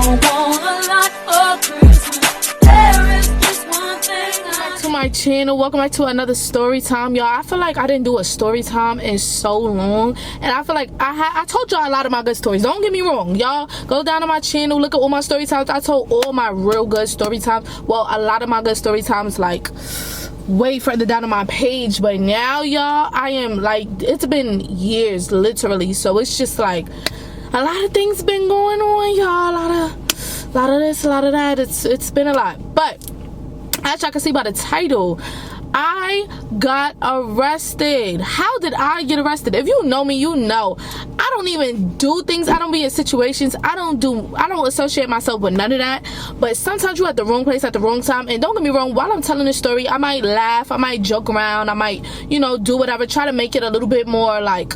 don't want a lot for Christmas. There is just one thing I to my channel. Welcome back to another story time, y'all. I feel like I didn't do a story time in so long, and I feel like I told y'all a lot of my good stories. Don't get me wrong, y'all. Go down to my channel, look at all my story times. I told all my real good story times. Well, a lot of my good story times, like way further down on my page, but now, y'all, I am like, it's been years literally, so it's just like a lot of things been going on, y'all. A lot of this, a lot of that. It's been a lot, but as y'all can see by the title, I got arrested. How did I get arrested? If you know me, you know I don't even do things. I don't be in situations. I don't associate myself with none of that. But sometimes you're at the wrong place at the wrong time. And don't get me wrong, while I'm telling this story, I might laugh, I might joke around, I might, you know, do whatever, try to make it a little bit more like,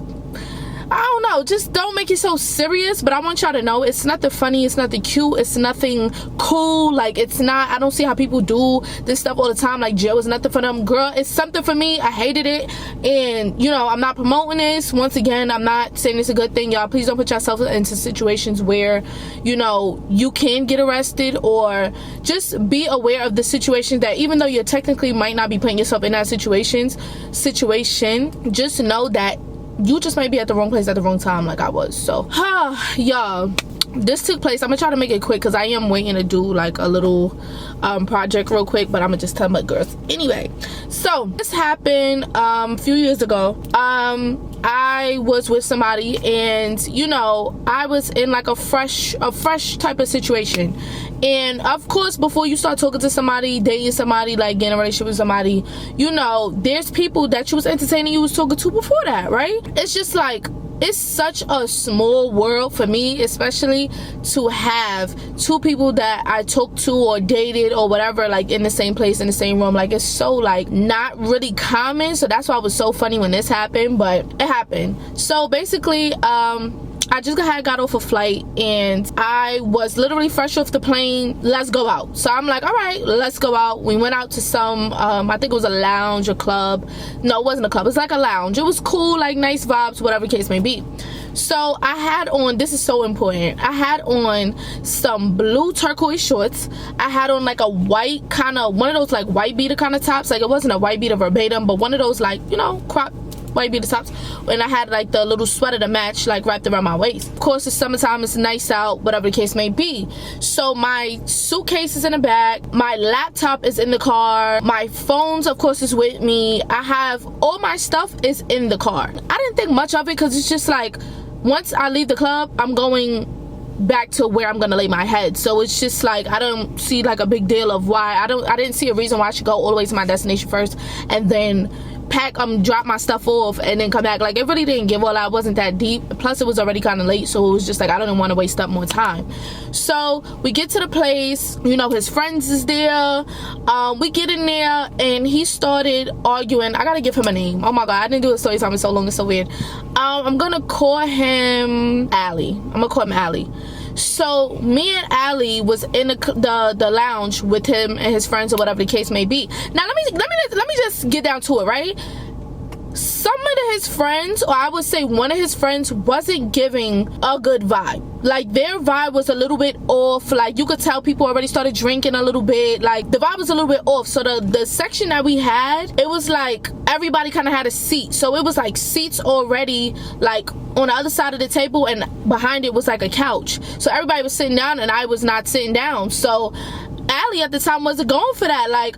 I don't know, just don't make it so serious. But I want y'all to know it's nothing funny, it's nothing cute, it's nothing cool. Like, it's not, I don't see how people do this stuff all the time. Like, jail is nothing for them. Girl, it's something for me. I hated it, and you know, I'm not promoting this. Once again, I'm not saying it's a good thing, y'all. Please don't put yourself into situations where, you know, you can get arrested, or just be aware of the situation that even though you technically might not be putting yourself in that situation, just know that you just might be at the wrong place at the wrong time, like I was. So y'all, this took place, I'm gonna try to make it quick because I am waiting to do like a little project real quick, but I'm gonna just tell my girls anyway. So this happened a few years ago. I was with somebody, and you know, I was in like a fresh type of situation. And of course, before you start talking to somebody, dating somebody, like getting a relationship with somebody, you know, there's people that you was entertaining, you was talking to before that, right? It's just like, it's such a small world for me, especially to have two people that I talked to or dated or whatever, like in the same place, in the same room. Like, it's so like not really common. So that's why it was so funny when this happened, but it happened. So basically, I just got off a flight, and I was literally fresh off the plane. Let's go out. So I'm like, all right, let's go out. We went out to some, I think it was a lounge, a club. No, it wasn't a club. It was like a lounge. It was cool, like nice vibes, whatever the case may be. So I had on, this is so important, I had on some blue turquoise shorts. I had on like a white kind of, one of those like white beater kind of tops. Like, it wasn't a white beater verbatim, but one of those, like, you know, crop white beater tops. And I had like the little sweater to match, like wrapped around my waist. Of course, it's summertime, it's nice out, whatever the case may be. So my suitcase is in the back, my laptop is in the car, my phones of course is with me. I have all my stuff is in the car. I didn't think much of it because it's just like, once I leave the club, I'm going back to where I'm gonna lay my head. So it's just like, I don't see like a big deal of why I didn't see a reason why I should go all the way to my destination first and then pack, drop my stuff off and then come back. Like, it really didn't give all out. Wasn't that deep. Plus, it was already kind of late, so it was just like, I didn't want to waste up more time. So we get to the place, you know, his friends is there. We get in there, and he started arguing. I gotta give him a name. Oh my god, I didn't do a story time in so long, it's so weird. I'm gonna call him Ali. I'm gonna call him Ali. So me and Ali was in the lounge with him and his friends, or whatever the case may be. Now let me just get down to it, right? Some of his friends, or I would say one of his friends, wasn't giving a good vibe. Like, their vibe was a little bit off. Like, you could tell people already started drinking a little bit. Like, the vibe was a little bit off. So the section that we had, it was like everybody kind of had a seat. So it was like seats already like on the other side of the table, and behind it was like a couch. So everybody was sitting down, and I was not sitting down. So Allie at the time wasn't going for that. Like,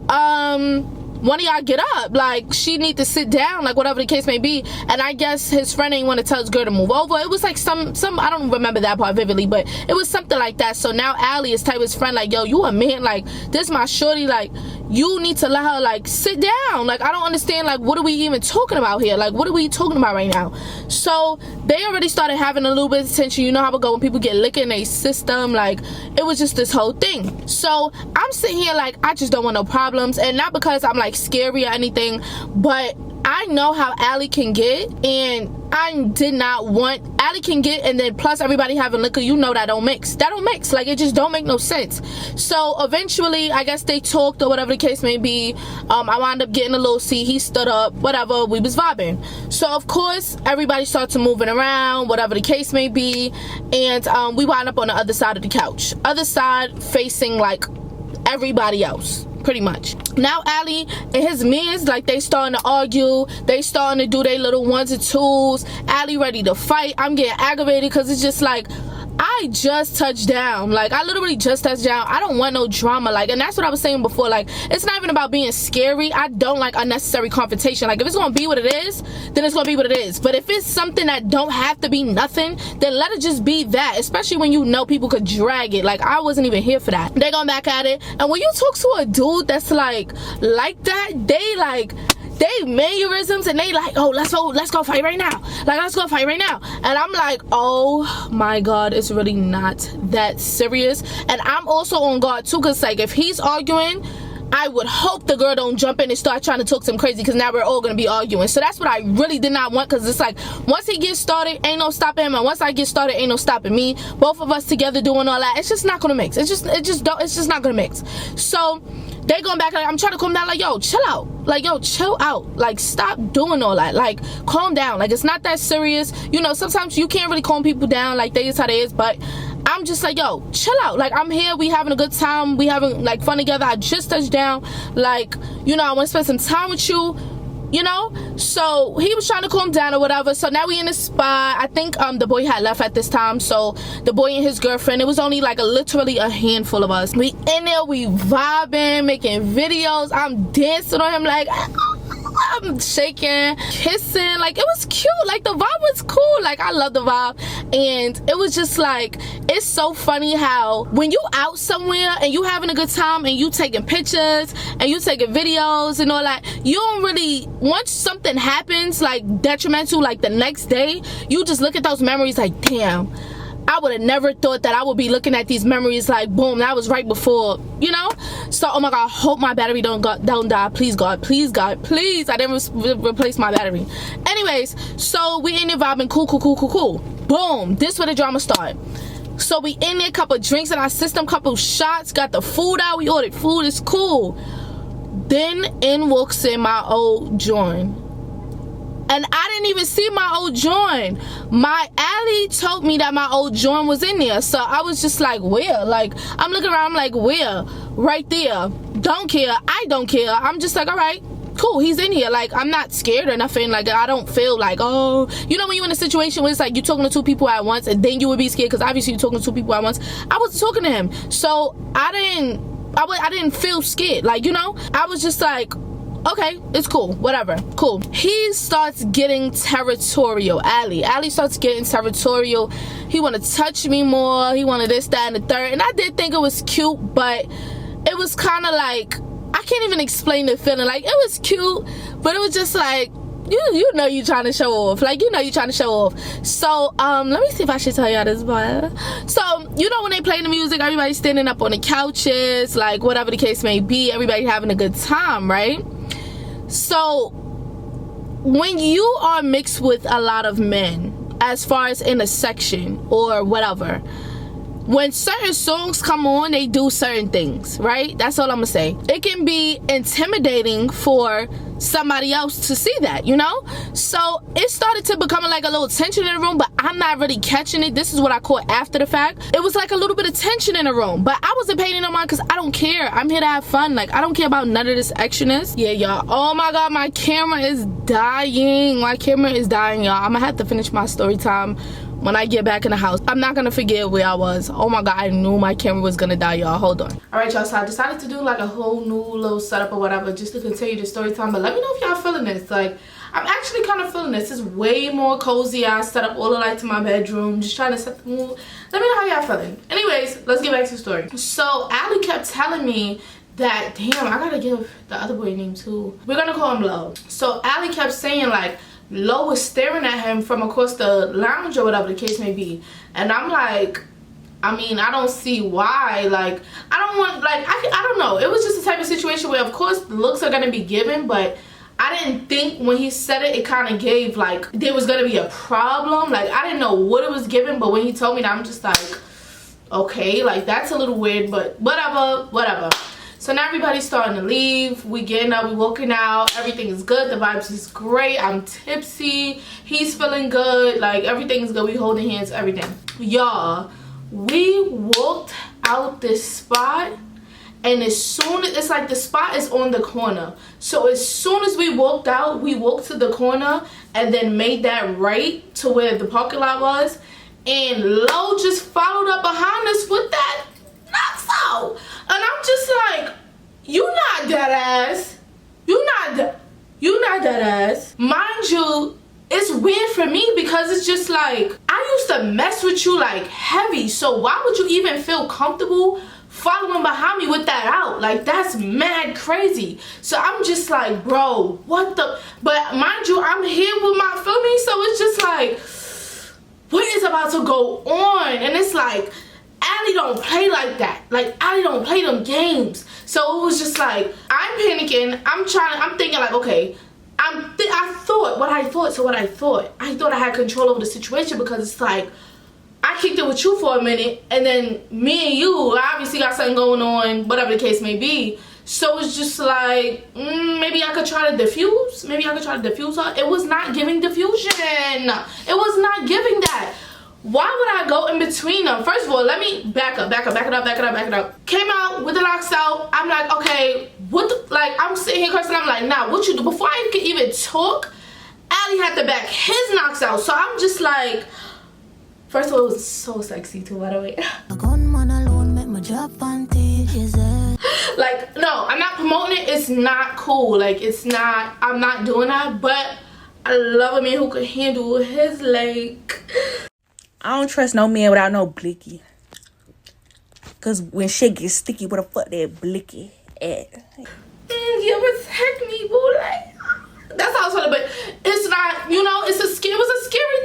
one of y'all get up, like, she need to sit down, like whatever the case may be. And I guess his friend ain't want to tell his girl to move over. It was like some I don't remember that part vividly, but it was something like that. So now Allie is telling his friend, like, yo, you a man, like, this my shorty, like, you need to let her like sit down. Like, I don't understand, like, what are we even talking about here? Like, what are we talking about right now? So they already started having a little bit of tension. You know how it go when people get liquor in their system. Like, it was just this whole thing. So I'm sitting here like, I just don't want no problems. And not because I'm like scary or anything, but I know how Allie can get, and I did not want Allie can get, and then plus everybody having liquor, you know that don't mix. That don't mix. Like, it just don't make no sense. So eventually, I guess they talked or whatever the case may be. I wound up getting a little seat. He stood up, whatever. We was vibing. So of course, everybody started moving around, whatever the case may be, and we wound up on the other side of the couch. Other side facing like everybody else. Pretty much. Now Allie and his mans, like, they starting to argue. They starting to do their little ones and twos. Allie ready to fight. I'm getting aggravated because it's just like, I just touched down. Like, I literally just touched down. I don't want no drama. Like, and that's what I was saying before. Like, it's not even about being scary. I don't like unnecessary confrontation. Like, if it's gonna be what it is, then it's gonna be what it is. But if it's something that don't have to be nothing, then let it just be that. Especially when you know people could drag it. Like, I wasn't even here for that. They going back at it. And when you talk to a dude that's like that, they mannerisms, and they like, oh, let's go fight right now. Like, let's go fight right now. And I'm like, oh my God, it's really not that serious. And I'm also on guard too, because like, if he's arguing, I would hope the girl don't jump in and start trying to talk some crazy, because now we're all gonna be arguing. So that's what I really did not want, because it's like, once he gets started, ain't no stopping him, and once I get started, ain't no stopping me. Both of us together doing all that, it's just not gonna mix. It's just not gonna mix. So they going back, like, I'm trying to calm down, like, yo, chill out. Like, yo, chill out. Like, stop doing all that. Like, calm down. Like, it's not that serious. You know, sometimes you can't really calm people down. Like, they is how they is. But I'm just like, yo, chill out. Like, I'm here. We having a good time. We having, like, fun together. I just touched down. Like, you know, I want to spend some time with you. You know, so he was trying to calm down or whatever. So now we in the spot. I think the boy had left at this time, so the boy and his girlfriend, it was only like literally a handful of us. We in there, we vibing, making videos. I'm dancing on him, like, I'm shaking, kissing. Like, it was cute. Like, the vibe was cool. Like, I love the vibe. And it was just like, it's so funny how when you out somewhere and you having a good time and you taking pictures and you taking videos and all that, you don't really, once something happens like detrimental, like the next day, you just look at those memories like, damn, I would have never thought that I would be looking at these memories like, boom, that was right before, you know? So, oh my God, I hope my battery don't die. Please, God, please, God, please. I didn't replace my battery. Anyways, so we in there vibing, cool. Boom, this where the drama started. So we in there, couple drinks in our system, couple shots, got the food out, we ordered food, it's cool. Then in walks in my old joint. And I didn't even see my old joint. My Allie told me that my old joint was in there. So I was just like, where? Like, I'm looking around, I'm like, where? Right there. Don't care. I don't care. I'm just like, all right, cool, he's in here. Like, I'm not scared or nothing. Like, I don't feel like, oh, you know when you're in a situation where it's like you're talking to two people at once, and then you would be scared because obviously you're talking to two people at once. I wasn't talking to him. So I didn't feel scared. Like, you know, I was just like, okay, it's cool, whatever, cool. He starts getting territorial. Allie starts getting territorial. He want to touch me more. He wanted this, that, and the third. And I did think it was cute, but it was kind of like, I can't even explain the feeling. Like, it was cute, but it was just like, you know you trying to show off. Like, you know you trying to show off. So, let me see if I should tell y'all this part. So, you know when they play the music, everybody's standing up on the couches, like, whatever the case may be, everybody having a good time, right? So when you are mixed with a lot of men, as far as in a section or whatever, when certain songs come on, they do certain things, right? That's all I'm gonna say. It can be intimidating for somebody else to see that, you know? So it started to become like a little tension in the room, but I'm not really catching it. This is what I caught after the fact. It was like a little bit of tension in the room, but I wasn't paying no mind because I don't care. I'm here to have fun. Like, I don't care about none of this extraness. Yeah, y'all. Oh my God, my camera is dying. My camera is dying, y'all. I'm gonna have to finish my story time when I get back in the house. I'm not gonna forget where I was. Oh my God, I knew my camera was gonna die, y'all. Hold on. All right, y'all, so I decided to do like a whole new little setup or whatever just to continue the story time. But let me know if y'all feeling this. Like, I'm actually kind of feeling this. It's way more cozy. I set up all the lights in my bedroom, just trying to set the mood. Let me know how y'all feeling. Anyways, let's get back to the story. So Allie kept telling me that, damn, I gotta give the other boy a name too. We're gonna call him Lo. So Allie kept saying like, Lo was staring at him from across the lounge or whatever the case may be. And I'm like, I mean, I don't see why. Like, I don't want, like, I don't know. It was just a type of situation where, of course, the looks are going to be given, but I didn't think when he said it, it kind of gave like there was gonna be a problem. Like I didn't know what it was giving, but when he told me that, I'm just like, okay, like that's a little weird, but whatever. So now everybody's starting to leave. We getting up, we walking out, everything is good, the vibes is great. I'm tipsy, he's feeling good, like everything's good. We holding hands, everything. Y'all, we walked out this spot, and as soon as, it's like the spot is on the corner, so as soon as we walked out, we walked to the corner and then made that right to where the parking lot was, and Lo just followed up behind us with that knocks out. And I'm just like, you not dead ass. You not dead ass. Mind you, it's weird for me because it's just like, I used to mess with you like heavy, so why would you even feel comfortable following behind me with that out? Like, that's mad crazy. So I'm just like, bro, what the? But mind you, I'm here with my, feel me? So it's just like, what is about to go on? And it's like, Allie don't play like that. Like, Allie don't play them games. So it was just like, I'm panicking. I'm thinking like, okay, I thought I had control over the situation, because it's like, I kicked it with you for a minute, and then me and you obviously got something going on, whatever the case may be. So it's just like, maybe I could try to diffuse. Maybe I could try to diffuse her. It was not giving diffusion. It was not giving that. Why would I go in between them? First of all, let me back it up. Came out with the knocks out. I'm like, okay, what the, like, I'm sitting here cursing. I'm like, nah, what you do? Before I could even talk, Allie had to back his knocks out. So I'm just like, first of all, it was so sexy too, by the way. Like, no, I'm not promoting it. It's not cool. Like, it's not, I'm not doing that. But I love a man who could handle his leg. I don't trust no man without no blicky. Cause when shit gets sticky, where the fuck that blicky at? You protect me, boo. Like, that's how I was feeling, but it's not, you know, it was a scary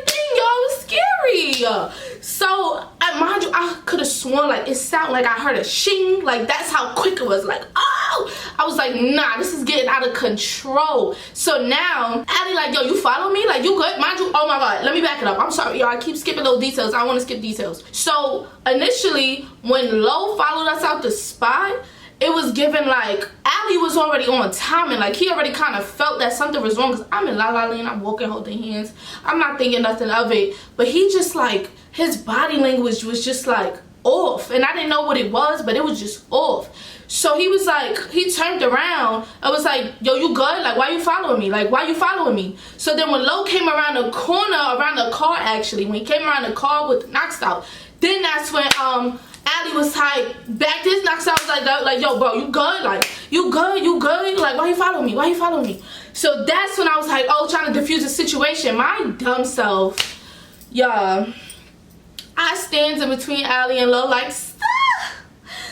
thing, y'all. It was scary. So, mind you, I could have sworn, like, it sounded like I heard a shing. Like, that's how quick it was. Like, oh! I was like, nah, this is getting out of control. So now, Allie like, yo, you follow me? Like, you good? Mind you, oh my God, let me back it up. I'm sorry, y'all. I keep skipping those details. I want to skip details. So, initially, when Lo followed us out the spot, it was given like Allie was already on timing. Like, he already kind of felt that something was wrong, because I'm in La La Land, I'm walking holding hands, I'm not thinking nothing of it, but he just like, his body language was just like off, and I didn't know what it was, but it was just off. So he was like, he turned around, I was like, yo, you good? Like, why you following me? Like, why you following me? So then when Lo came around the corner, around the car actually, when he came around the car with the knocks out, then that's when Allie was like, back this knocks out, was like, yo, bro, you good? Like, you good? Like, why you following me? Why you following me? So that's when I was like, oh, trying to diffuse the situation. My dumb self, y'all, I stands in between Allie and Lo, like,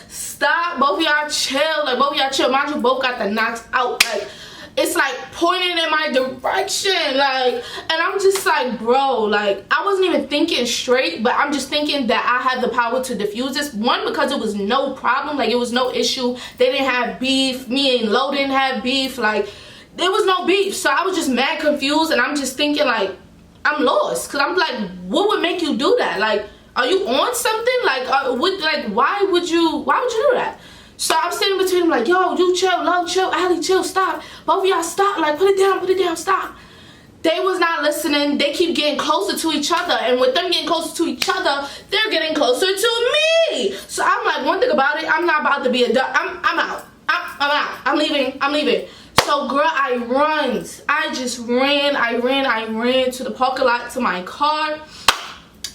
stop, both of y'all chill. Like, both of y'all chill. Mind you, both got the knocks out. Like, it's like pointing in my direction, like, and I'm just like, bro, like, I wasn't even thinking straight, but I'm just thinking that I had the power to diffuse this. One, because it was no problem, like, it was no issue. They didn't have beef. Me and Lo didn't have beef. Like, there was no beef. So I was just mad confused, and I'm just thinking, like, I'm lost, because I'm like, what would make you do that? Like, are you on something? Like, why would you do that? So I'm sitting between them like, yo, you chill, Lo, chill, Allie, chill, stop. Both of y'all stop, like, put it down, stop. They was not listening. They keep getting closer to each other, and with them getting closer to each other, they're getting closer to me. So I'm like, one thing about it, I'm not about to be a duck. I'm out. I'm out. I'm leaving. So, girl, I just ran. I ran to the parking lot to my car.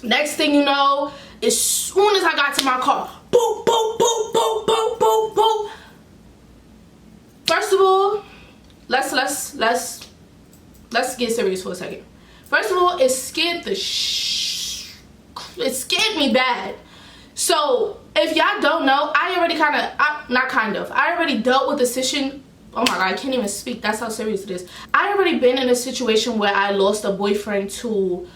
Next thing you know, as soon as I got to my car, boop, boop, boop, boop, boop, boop, boop. First of all, let's get serious for a second. First of all, it scared me bad. So if y'all don't know, I already dealt with the situation. Oh my God, I can't even speak. That's how serious it is. I already been in a situation where I lost a boyfriend to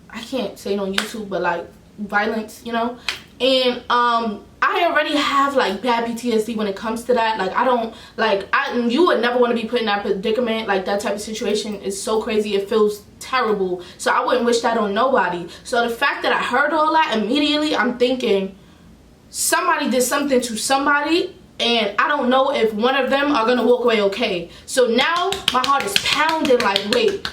I can't say it on YouTube, but like violence, you know. And I already have like bad PTSD when it comes to that. Like you would never want to be put in that predicament. Like that type of situation is so crazy, it feels terrible. So I wouldn't wish that on nobody. So the fact that I heard all that, immediately I'm thinking somebody did something to somebody, and I don't know if one of them are gonna walk away okay. So now my heart is pounding like, wait,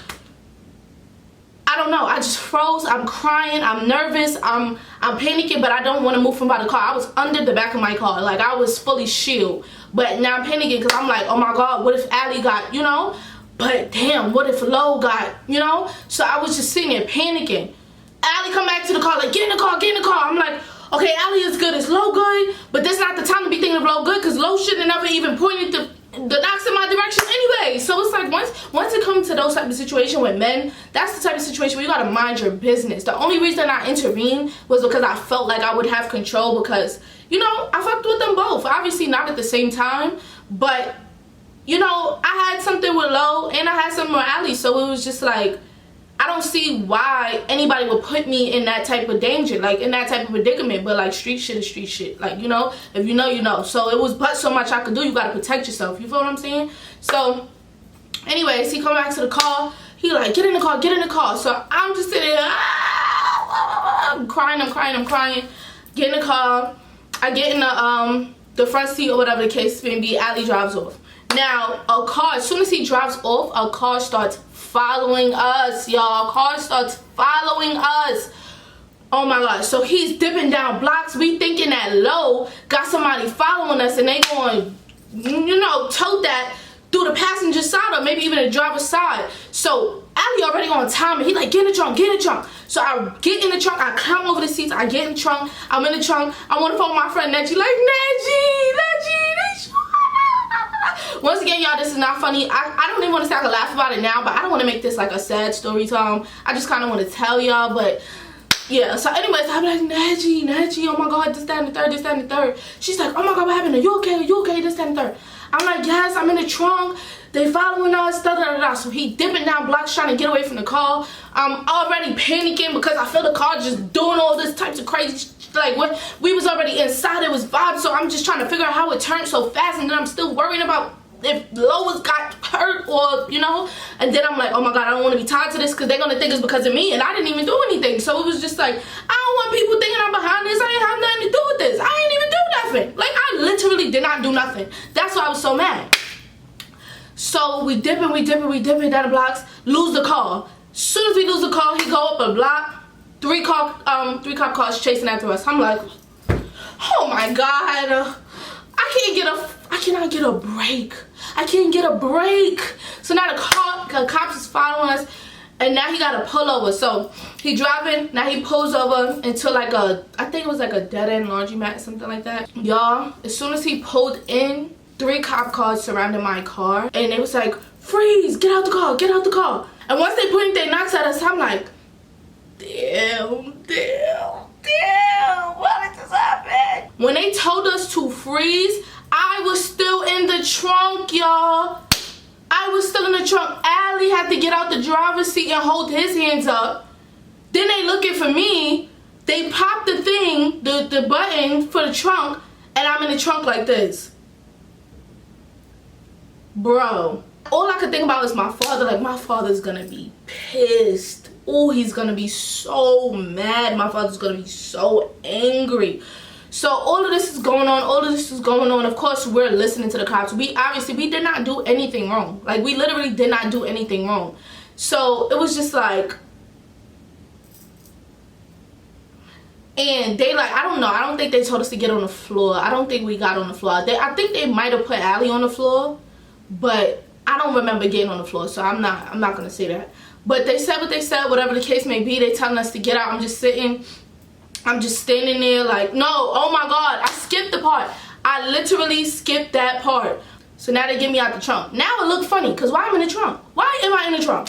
I don't know. I just froze. I'm crying. I'm nervous. I'm panicking, but I don't want to move from by the car. I was under the back of my car. Like, I was fully shielded. But now I'm panicking because I'm like, oh my God, what if Allie got, you know? But damn, what if Lo got, you know? So I was just sitting there panicking. Allie come back to the car, like, get in the car, get in the car. I'm like, okay, Allie is good. Is Lo good? But that's not the time to be thinking of Lo good, because Lo shouldn't have never even pointed the knocks in my direction anyway. So it's like, once it comes to those type of situation with men, that's the type of situation where you gotta mind your business. The only reason I intervened was because I felt like I would have control, because, you know, I fucked with them both. Obviously not at the same time, but, you know, I had something with Lo and I had something with Allie. So it was just like, I don't see why anybody would put me in that type of danger, like in that type of predicament. But like, street shit is street shit. Like, you know, if you know, you know. So it was but so much I could do. You gotta protect yourself. You feel what I'm saying? So anyways, he come back to the car. He like, get in the car, get in the car. So I'm just sitting there, I'm crying. Get in the car. I get in the front seat or whatever the case may be. Allie drives off. Now a car, as soon as he drives off, a car starts following us, y'all. Car starts following us. Oh my God. So he's dipping down blocks. We thinking that Lo got somebody following us, and they going, you know, tote that through the passenger side or maybe even the driver's side. So Allie already on time, and he like, get in the trunk, get in the trunk. So I get in the trunk, I climb over the seats, I get in the trunk, I'm in the trunk. I want to phone my friend Neji, like, Neji. Once again, y'all, this is not funny. I don't even want to say I can laugh about it now, but I don't want to make this like a sad story time. I just kind of want to tell y'all, but yeah. So anyways, I'm like, Neji, oh my God, this, that, and the third. She's like, oh my God, what happened? Are you okay, this, that, and the third. I'm like, yes, I'm in the trunk. They following us, da-da-da-da. So he dipping down blocks trying to get away from the car. I'm already panicking because I feel the car just doing all this types of crazy like when we was already inside, it was vibes. So I'm just trying to figure out how it turned so fast, and then I'm still worrying about if Lois got hurt or, you know. And then I'm like, oh my God, I don't want to be tied to this because they're going to think it's because of me, and I didn't even do anything. So it was just like, I don't want people thinking I'm behind this. I ain't have nothing to do with this. I ain't even do nothing. Like, I literally did not do nothing. That's why I was so mad. So we dipping down the blocks, lose the car. As soon as we lose the car, he go up a block, three cop cars chasing after us. I'm like, oh my God, I cannot get a break. I can't get a break. So now the cops is following us, and now he got to pull over. So he driving, now he pulls over into like I think it was like a dead-end laundromat or something like that. Y'all, as soon as he pulled in, 3 cop cars surrounded my car, and they was like, freeze, get out the car, get out the car. And once they pointed their knocks at us, I'm like, damn, why did this happen? When they told us to freeze, I was still in the trunk, y'all. I was still in the trunk. Allie had to get out the driver's seat and hold his hands up. Then they looking for me. They popped the thing, the button for the trunk, and I'm in the trunk like this. Bro, all I could think about is my father. Like, my father's gonna be pissed. Oh, he's gonna be so mad. My father's gonna be so angry. So all of this is going on. Of course, we're listening to the cops. We did not do anything wrong. Like, we literally did not do anything wrong. So it was just like, and they like, I don't know. I don't think they told us to get on the floor. I don't think we got on the floor. I think they might have put Allie on the floor, but I don't remember getting on the floor. So I'm not gonna say that. But they said what they said, whatever the case may be. They telling us to get out. I'm just sitting. I'm just standing there like, no, oh my God, I skipped the part. I literally skipped that part. So now they get me out the trunk. Now it looked funny, because why am I in the trunk? Why am I in the trunk?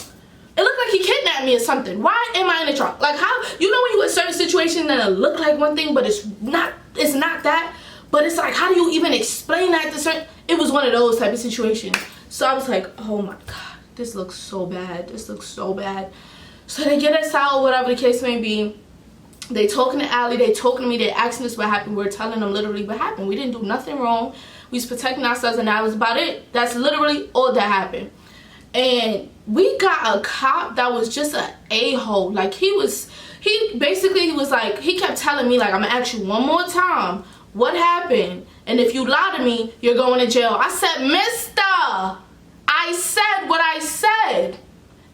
It looked like he kidnapped me or something. Why am I in the trunk? Like, how, you know when you in certain situations that it look like one thing, but it's not that. But it's like, how do you even explain that to certain, it was one of those type of situations. So I was like, oh my God, this looks so bad. This looks so bad. So they get us out, whatever the case may be. They talking to Allie, they talking to me, they asking us what happened. We're telling them literally what happened. We didn't do nothing wrong. We was protecting ourselves, and that was about it. That's literally all that happened. And we got a cop that was just an a-hole. Like, he basically was like, he kept telling me, like, I'm gonna ask you one more time, what happened? And if you lie to me, you're going to jail. I said, mister, I said what I said.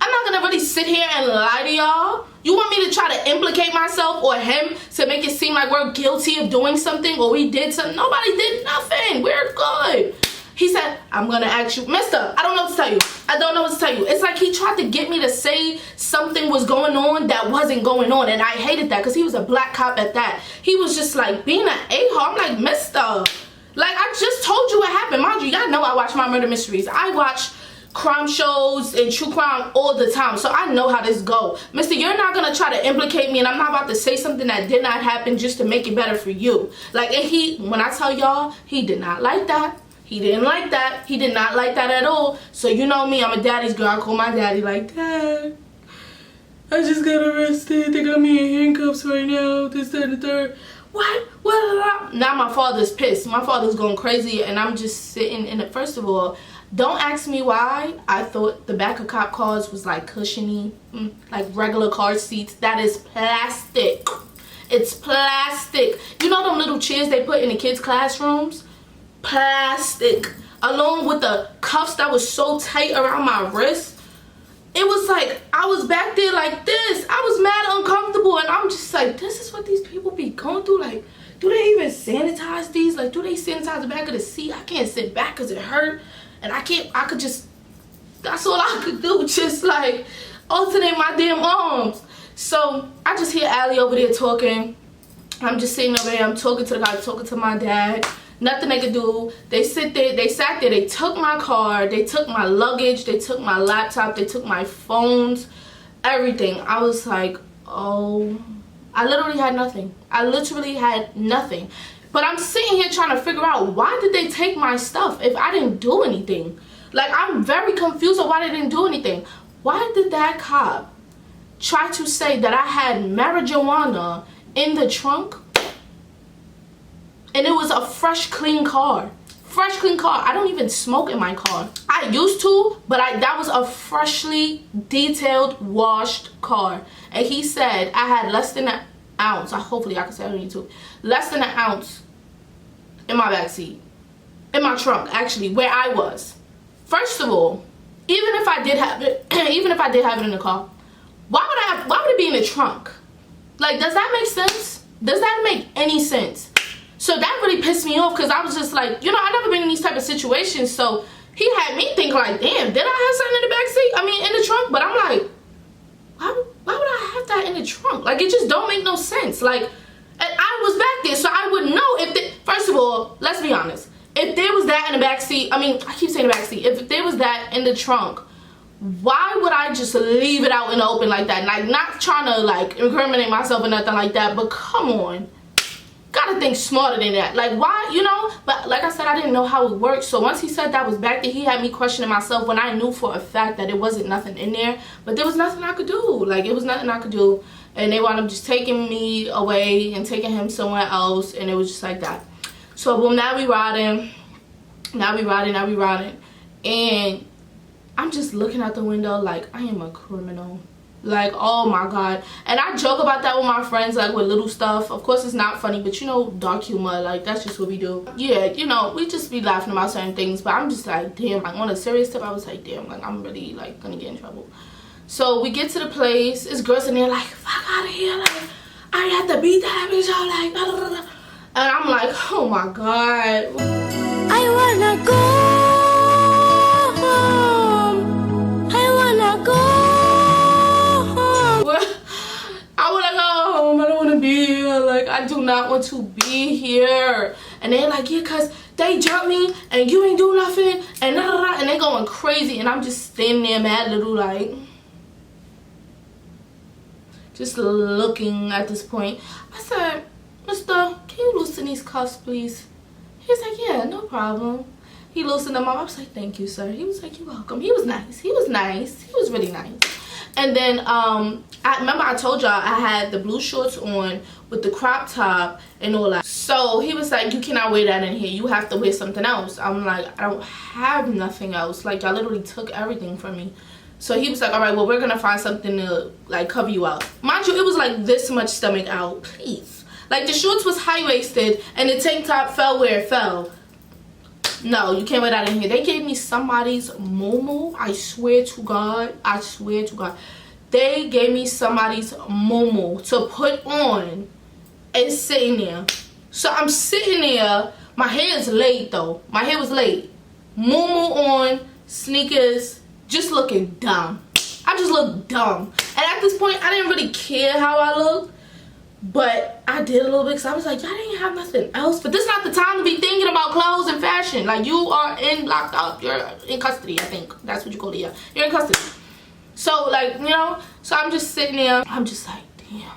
I'm not gonna really sit here and lie to y'all. You want me to try to implicate myself or him to make it seem like we're guilty of doing something or we did something? Nobody did nothing. We're good. He said, I'm gonna ask you, mister, I don't know what to tell you. I don't know what to tell you. It's like he tried to get me to say something was going on that wasn't going on. And I hated that because he was a black cop at that. He was just like being an a-hole. I'm like, mister, like, I just told you what happened. Mind you, y'all know I watch my murder mysteries. I watch crime shows and true crime all the time, so I know how this go. Mister, you're not gonna try to implicate me, and I'm not about to say something that did not happen just to make it better for you. Like, and when I tell y'all, he did not like that. He didn't like that. He did not like that at all. So you know me, I'm a daddy's girl. I call my daddy like, Dad, I just got arrested. They got me in handcuffs right now. This, that, and the third. What? Now my father's pissed. My father's going crazy, and I'm just sitting in it. First of all, don't ask me why I thought the back of cop cars was like cushiony, like regular car seats. That is plastic. It's plastic. You know them little chairs they put in the kids' classrooms? Plastic. Along with the cuffs that was so tight around my wrist. It was like I was back there like this. I was mad uncomfortable, and I'm just like, this is what these people be going through. Like, do they even sanitize these? Like, do they sanitize the back of the seat? I can't sit back because it hurt. And I could just, that's all I could do, just like alternate my damn arms. So I just hear Allie over there talking. I'm just sitting over there, I'm talking to the guy, talking to my dad. Nothing they could do. They sat there, they took my car, they took my luggage, they took my laptop, they took my phones, everything. I was like, oh, I literally had nothing. I literally had nothing. But I'm sitting here trying to figure out, why did they take my stuff if I didn't do anything? Like, I'm very confused on why they didn't do anything. Why did that cop try to say that I had marijuana in the trunk? And it was a fresh, clean car. Fresh, clean car. I don't even smoke in my car. I used to, but that was a freshly detailed, washed car. And he said I had less than an ounce. Hopefully I can say it on YouTube. Less than an ounce in my backseat. In my trunk, actually, where I was. First of all, even if I did have it, even if I did have it in the car, why would it be in the trunk? Like, does that make sense? Does that make any sense? So that really pissed me off, because I was just like, you know, I've never been in these type of situations, so he had me think like, damn, did I have something in the backseat? I mean, in the trunk? But I'm like, why would I have that in the trunk? Like, it just don't make no sense. Like, and I was back there, so I would know if, first of all, let's be honest. If there was that in the backseat, I mean, I keep saying the backseat. If there was that in the trunk, why would I just leave it out in the open like that? Like, not trying to, like, incriminate myself or nothing like that, but come on. Gotta think smarter than that. Like, why, you know? But like I said, I didn't know how it worked. So once he said that was back there, he had me questioning myself when I knew for a fact that it wasn't nothing in there. But there was nothing I could do. Like, it was nothing I could do. And they wound up just taking me away and taking him somewhere else. And it was just like that. So, boom, now we riding. And I'm just looking out the window like, I am a criminal. Like, oh my god. And I joke about that with my friends, like, with little stuff. Of course, it's not funny, but you know, dark humor, like, that's just what we do. Yeah, you know, we just be laughing about certain things. But I'm just like, damn, like, on a serious tip, I was like, damn, like, I'm really, like, gonna get in trouble. So we get to the place. It's girls in there like, fuck out of here, like, I have to beat that bitch out, like, blah, blah, blah. And I'm like, oh my god, I wanna go home. I wanna go home. I wanna go home. I don't wanna be here. Like, I do not want to be here. And they're like, yeah, cause they jumped me and you ain't do nothing and da, da, da, and they going crazy, and I'm just standing there mad little, like, just looking at this point. I said, mister, can you loosen these cuffs, please? He was like, yeah, no problem. He loosened them up. I was like, thank you, sir. He was like, you're welcome. He was nice. He was nice. He was really nice. And then I remember I told y'all I had the blue shorts on with the crop top and all that. So he was like, you cannot wear that in here, you have to wear something else. I'm like, I don't have nothing else, like y'all literally took everything from me. So he was like, all right, well, we're gonna find something to like cover you out. Mind you, it was like this much stomach out, please. Like the shorts was high-waisted and the tank top fell where it fell. No, you can't wear that in here. They gave me somebody's muumuu. I swear to God, I swear to God, they gave me somebody's muumuu to put on and sitting there. So I'm sitting there, my hair is laid though, my hair was laid, muumuu on, sneakers, just looking dumb. I just looked dumb. And at this point I didn't really care how I looked, but I did a little bit because I was like, y'all didn't have nothing else. But this is not the time to be thinking about clothes and fashion. Like, you are locked up, you're in custody, I think that's what you call it. Yeah, you're in custody. So like, you know, so I'm just sitting there, I'm just like, damn,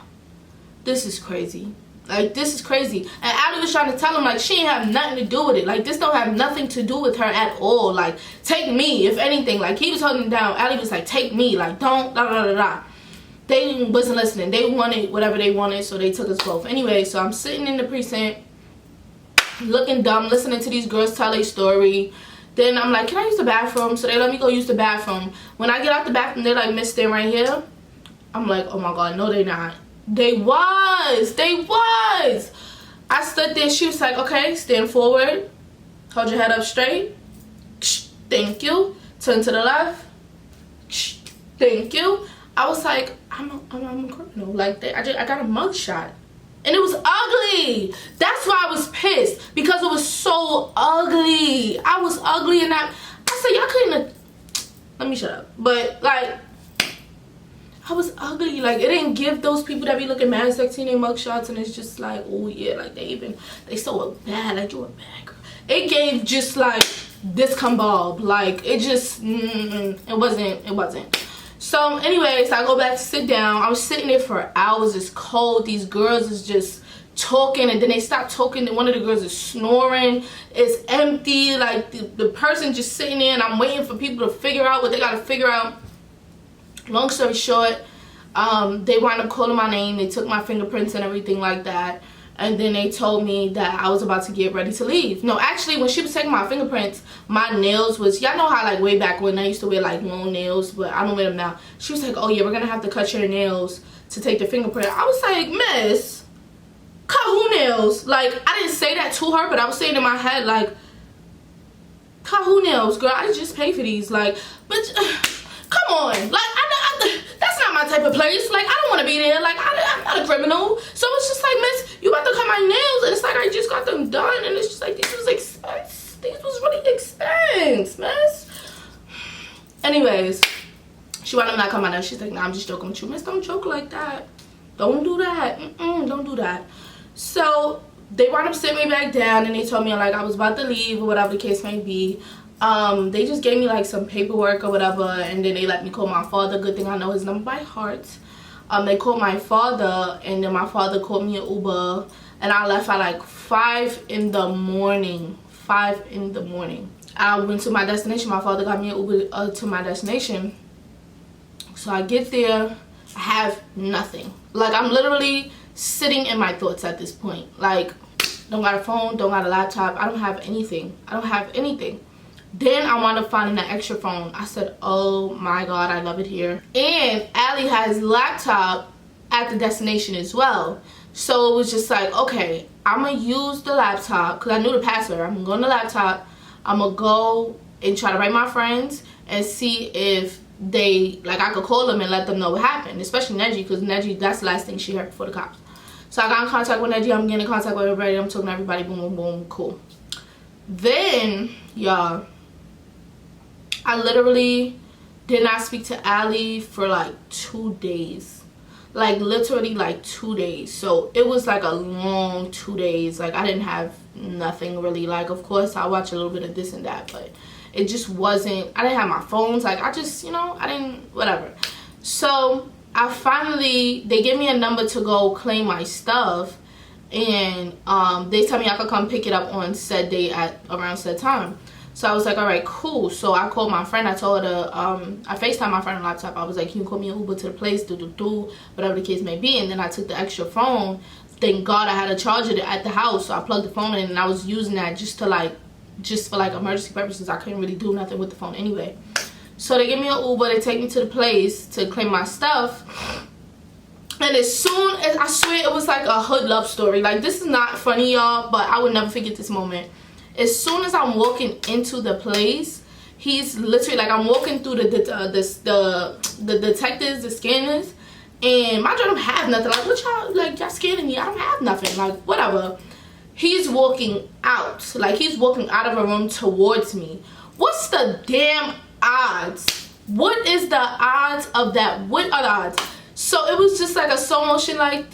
this is crazy. Like, this is crazy. And Allie was trying to tell him, like, she ain't have nothing to do with it. Like, this don't have nothing to do with her at all. Like, take me, if anything. Like, he was holding him down. Allie was like, take me. Like, don't, da da da da. They wasn't listening. They wanted whatever they wanted, so they took us both. Anyway, so I'm sitting in the precinct, looking dumb, listening to these girls tell a story. Then I'm like, can I use the bathroom? So they let me go use the bathroom. When I get out the bathroom, they're like, miss, stand right here. I'm like, oh my God, no, they not. They was. I stood there. She was like, okay, stand forward. Hold your head up straight. Thank you. Turn to the left. Thank you. I was like, I'm a criminal. Like, I got a mug shot. And it was ugly. That's why I was pissed. Because it was so ugly. I was ugly in that. I said, y'all couldn't have. Let me shut up. But, like, I was ugly. Like, it didn't give those people that be looking mad sexy in their mugshots, and it's just like, oh yeah, like they so bad, like you a bad girl. It gave just like discombobuled, like it just it wasn't. So anyways, I go back to sit down. I was sitting there for hours. It's cold. These girls is just talking, and then they stop talking, and one of the girls is snoring. It's empty. Like the person just sitting there, and I'm waiting for people to figure out what they gotta figure out. Long story short, they wound up calling my name. They took my fingerprints and everything like that, and then they told me that I was about to get ready to leave. No, actually, when she was taking my fingerprints, my nails was, y'all know how like way back when I used to wear like long nails, but I don't wear them now. She was like, oh yeah, we're gonna have to cut your nails to take the fingerprint. I was like, miss, cut who nails? Like, I didn't say that to her, but I was saying in my head, like, cut who nails, girl? I just paid for these. Like, but come on, like, that's not my type of place. Like, I don't want to be there. Like, I'm not a criminal. So it's just like, miss, you about to cut my nails, and it's like I just got them done, and it's just like, these was expensive. These was really expensive, miss. Anyways, she wound up not coming out. She's like, nah, I'm just joking with you, miss. Don't joke like that. Don't do that. Don't do that. So they wound up sitting me back down, and they told me like I was about to leave or whatever the case may be. They just gave me like some paperwork or whatever, and then they let me call my father. Good thing I know his number by heart. They called my father, and then my father called me an Uber, and I left at like 5 in the morning. 5 in the morning. I went to my destination. My father got me an Uber to my destination. So I get there, I have nothing. Like, I'm literally sitting in my thoughts at this point. Like, don't got a phone, don't got a laptop, I don't have anything. I don't have anything. Then I wound up finding an extra phone. I said, oh my God, I love it here. And Allie has laptop at the destination as well. So it was just like, okay, I'm gonna use the laptop, because I knew the password. I'm gonna go on the laptop, I'm gonna go and try to write my friends and see if they, like, I could call them and let them know what happened. Especially Neji, because Neji, that's the last thing she heard before the cops. So I got in contact with Neji, I'm getting in contact with everybody, I'm talking to everybody, boom, boom, boom, cool. Then, y'all, I literally did not speak to Allie for like 2 days. Like, literally like 2 days. So it was like a long 2 days. Like, I didn't have nothing really. Like, of course I watch a little bit of this and that, but it just wasn't, I didn't have my phones. Like, I just, you know, I didn't, whatever. So I finally, they gave me a number to go claim my stuff, and they tell me I could come pick it up on said day at around said time. So I was like, all right, cool. So I called my friend. I told her to, I FaceTimed my friend on laptop. I was like, can you call me an Uber to the place, whatever the case may be. And then I took the extra phone. Thank God I had a charger at the house. So I plugged the phone in and I was using that just for like emergency purposes. I couldn't really do nothing with the phone anyway. So they give me an Uber. They take me to the place to claim my stuff. And as soon as, I swear it was like a hood love story. Like, this is not funny, y'all, but I would never forget this moment. As soon as I'm walking into the place, he's literally like, I'm walking through the detectives, the scanners, and my don't have nothing. Like, what y'all, like, y'all scanning me? I don't have nothing. Like, whatever. He's walking out. Like, he's walking out of a room towards me. What's the damn odds? What is the odds of that? What are the odds? So it was just like a slow motion, like, like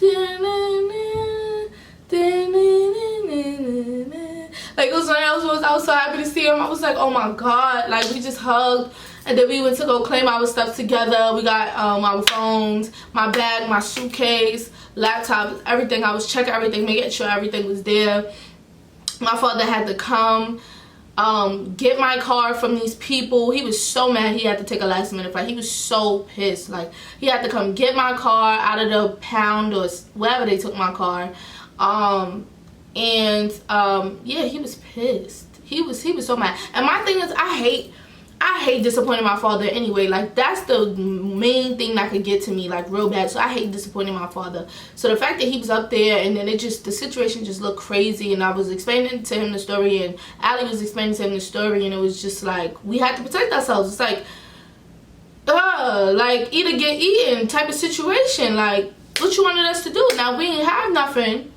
it was when I was so happy to see him. I was like, oh my god. Like, we just hugged, and then we went to go claim our stuff together. We got our phones, my bag, my suitcase, laptop, everything. I was checking everything, making sure everything was there. My father had to come get my car from these people. He was so mad he had to take a last minute flight. He was so pissed. Like, he had to come get my car out of the pound or wherever they took my car. Yeah, he was pissed. He was so mad. And my thing is, I hate disappointing my father anyway. Like, that's the main thing that could get to me, like, real bad. So I hate disappointing my father. So the fact that he was up there, and then the situation just looked crazy, and I was explaining to him the story, and Allie was explaining to him the story, and it was just like, we had to protect ourselves. It's like, like, eat or get eaten type of situation. Like, what you wanted us to do? Now, we ain't have nothing.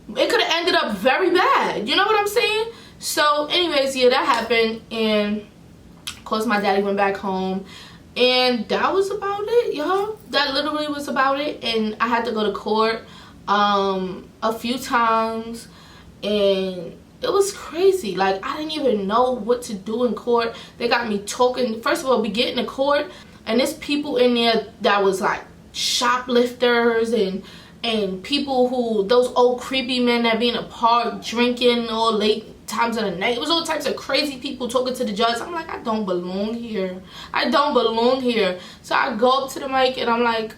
It could have ended up very bad. You know what I'm saying? So anyways, yeah, that happened, and of course my daddy went back home, and that was about it, y'all. That literally was about it. And I had to go to court a few times, and it was crazy. Like, I didn't even know what to do in court. They got me talking. First of all, we get in the court, and there's people in there that was like shoplifters and people who, those old creepy men that be in a park drinking all late times of the night. It was all types of crazy people talking to the judge. I'm like, I don't belong here. I don't belong here. So I go up to the mic and I'm like,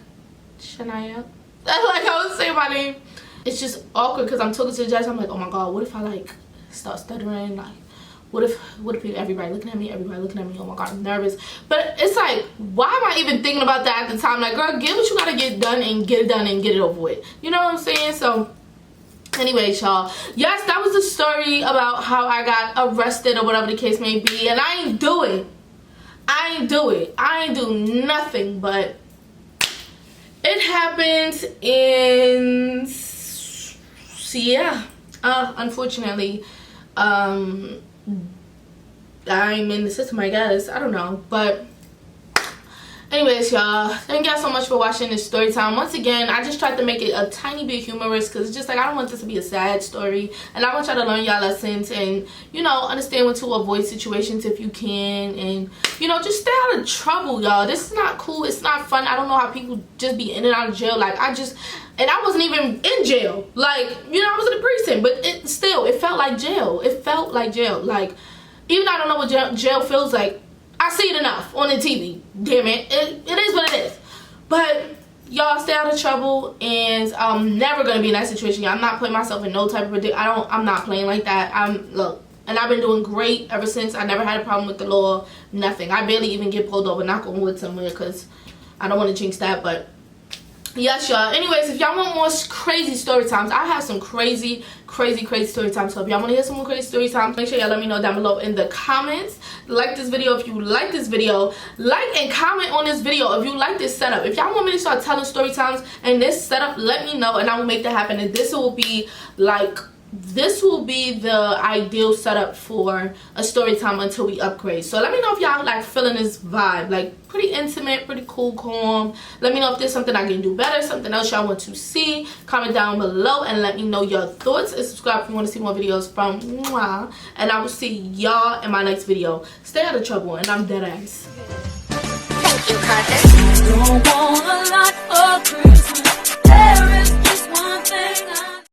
Shania. Like, I was saying my name. It's just awkward because I'm talking to the judge. I'm like, oh my god, what if I like start stuttering? Like, what if everybody looking at me? Oh my god, I'm nervous. But it's like, why am I even thinking about that at the time? Like, girl, get what you gotta get done and get it done and get it over with. You know what I'm saying? So anyways, y'all, yes, that was the story about how I got arrested or whatever the case may be. And I ain't do it. I ain't do nothing, but it happened. And yeah, unfortunately, I'm in the system, I guess. I don't know, but anyways, y'all, thank y'all so much for watching this story time. Once again, I just tried to make it a tiny bit humorous because it's just like, I don't want this to be a sad story, and I want y'all to learn y'all lessons and, you know, understand when to avoid situations if you can, and, you know, just stay out of trouble, y'all. This is not cool. It's not fun. I don't know how people just be in and out of jail. Like, and I wasn't even in jail. Like, you know, I was in a precinct, but it felt like jail. It felt like jail. Like, even though I don't know what jail feels like, I see it enough on the TV. Damn it. It is what it is. But y'all stay out of trouble, and I'm never gonna be in that situation. I'm not putting myself in no type of predicament. I'm not playing like that. Look, and I've been doing great ever since. I never had a problem with the law. Nothing. I barely even get pulled over, knock on wood somewhere, because I don't want to jinx that. But yes, y'all. Anyways, if y'all want more crazy story times, I have some crazy story times. So if y'all want to hear some more crazy story times, make sure y'all let me know down below in the comments. Like this video if you like this video. Like and comment on this video if you like this setup. If y'all want me to start telling story times and this setup, let me know, and I will make that happen. And this will be the ideal setup for a story time until we upgrade. So let me know if y'all like feeling this vibe, like pretty intimate, pretty cool, calm. Let me know if there's something I can do better, something else y'all want to see. Comment down below and let me know your thoughts, and subscribe if you want to see more videos from Mwah. And I will see y'all in my next video. Stay out of trouble, and I'm dead ass. Thank you, cousin. Don't wanna